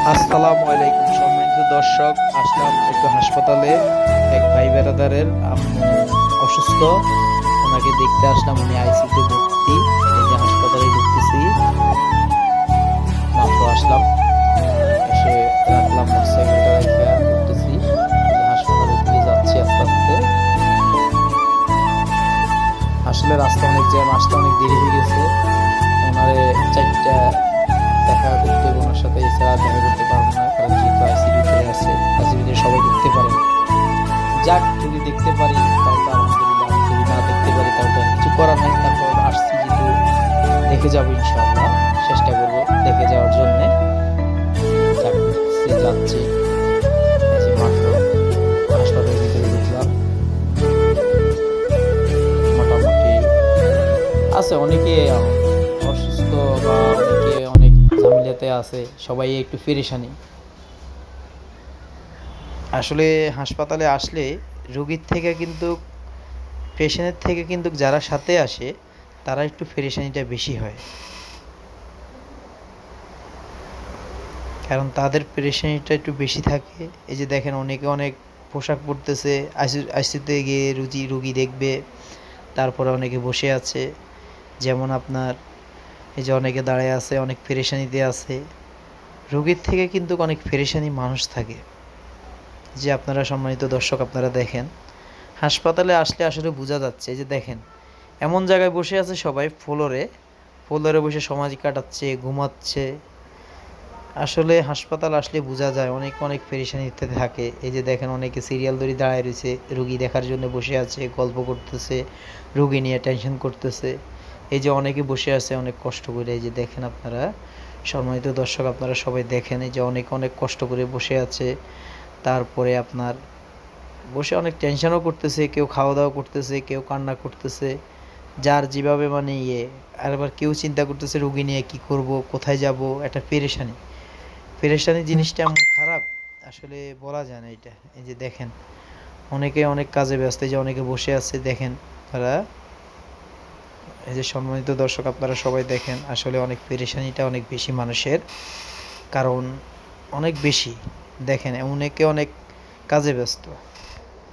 আসসালামু আলাইকুম সম্মানিত দর্শক, আসলাম একটু হাসপাতালে। এক ভাই বেড়াদারের আম্মু অসুস্থ, ওনাকে দেখতে আসলাম। উনি আইসিইউতে ভর্তি। এই যে হাসপাতালে ঢুকতেছি, মাত্র আসলাম, এসে রাখলাম মোটরসাইকেলটা রেখে ঢুকতেছি। এই যে হাসপাতালের দিকে যাচ্ছি আস্তে আস্তে। আসলে রাস্তা অনেক জ্যাম, আসতে অনেক দেরি হয়ে গেছে। ওনারে 4টা দেখা করতে হবে ওনার সাথে, এছাড়া দেখা করতে পারবো না, কারণ যেহেতু আইসিইউতে আছে, আইসিইউতে সবাই ঢুকতে পারে না। যাক, যদি দেখতে পারি তাও তো আলহামদুলিল্লাহ, যদি না দেখতে পারি তাও তো আর কিছু করার নাই। তারপর আসছি যেহেতু, দেখে যাবো ইনশাআল্লাহ, চেষ্টা করব দেখে যাওয়ার জন্যে। যাক, যাচ্ছি। এই যে মাত্র হাসপাতালের ভিতরে ঢুকলাম। মোটামুটি আছে অনেকে অসুস্থ, বা অনেকে অনেক ঝামেলাতে আছে, সবাই একটু পেরেশানি। আসলে হাসপাতালে আসলে রোগীর থেকে কিন্তু, পেশেন্টের থেকে কিন্তু যারা সাথে আসে তারা একটু পেরেশানিটা বেশি হয়, কারণ তাদের পেরেশানিটা একটু বেশি থাকে। এই যে দেখেন, অনেকে অনেক পোশাক পরতেছে, আইসিইউতে গিয়ে রুগী দেখবে। তারপরে অনেকে বসে আছে, যেমন আপনার এই যে অনেকে দাঁড়ায় আছে, অনেক পেরেশানিতে আছে। রোগীর থেকে কিন্তু অনেক পেরেশানি মানুষ থাকে। যে আপনারা সম্মানিত দর্শক, আপনারা দেখেন, হাসপাতালে আসলে আসলে বোঝা যাচ্ছে। এই যে দেখেন, এমন জায়গায় বসে আছে সবাই, ফ্লোরে ফ্লোরে বসে সময় কাটাচ্ছে, ঘুমাচ্ছে। আসলে হাসপাতাল আসলে বোঝা যায় অনেক অনেক পেরেশানিতে থাকে। এই যে দেখেন, অনেকে সিরিয়াল ধরে দাঁড়ায় রয়েছে, রুগী দেখার জন্য বসে আছে, গল্প করতেছে, রুগী নিয়ে টেনশন করতেছে। এই যে অনেকে বসে আছে অনেক কষ্ট করে। এই যে দেখেন আপনারা সম্মানিত দর্শক, আপনারা সবাই দেখেন, এই যে অনেক অনেক কষ্ট করে বসে আছে। তারপরে আপনার বসে অনেক টেনশনও করতেছে, কেউ খাওয়া দাওয়া করতেছে, কেউ কান্না করতেছে, যার যেভাবে মানে আর আবার কেউ চিন্তা করতেছে রুগী নিয়ে কি করব, কোথায় যাব। একটা পেরেশানি, পেরেশানি জিনিসটা এমন খারাপ, আসলে বলা যায় না এটা। এই যে দেখেন, অনেকে অনেক কাজে ব্যস্ত, যে অনেকে বসে আছে দেখেন তারা। এই যে সম্মানিত দর্শক, আপনারা সবাই দেখেন, আসলে অনেক পেরেশানিটা অনেক বেশি মানুষের, কারণ অনেক বেশি। দেখেন, অনেকে অনেক কাজে ব্যস্ত।